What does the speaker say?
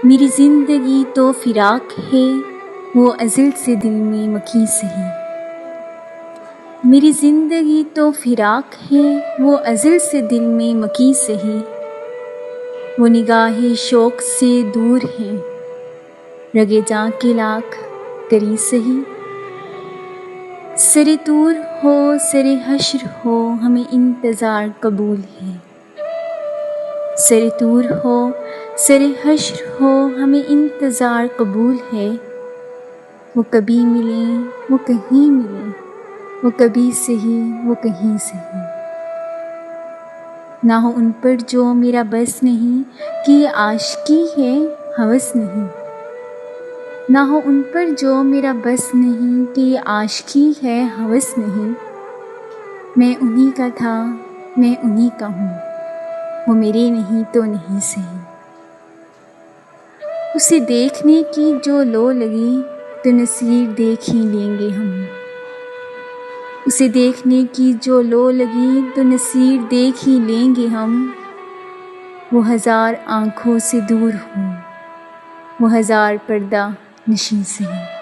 मेरी ज़िंदगी तो फिराक है, वो अज़ल से दिल में मकी सही। मेरी ज़िंदगी तो फिराक है, वो अज़ल से दिल में मकी सही। वो निगाहे शौक़ से दूर है, रगे जाँ के लाख करी सही। सरे तूर हो सरे हश्र हो, हमें इंतज़ार कबूल है। सरे तूर हो सरे हश्र हो, हमें इंतज़ार कबूल है। वो कभी मिलें वो कहीं मिलें, वो कभी सही वो कहीं सही। ना हो उन पर जो मेरा बस नहीं, कि ये आशिकी है हवस नहीं। ना हो उन पर जो मेरा बस नहीं, कि ये आशिकी है हवस नहीं। मैं उन्हीं का था मैं उन्हीं का हूँ, वो मेरे नहीं तो नहीं सही। उसे देखने की जो लो लगी, तो नसीब देख ही लेंगे हम। उसे देखने की जो लो लगी, तो नसीब देख ही लेंगे हम। वो हज़ार आँखों से दूर हो, वो हज़ार पर्दा नशीं सही।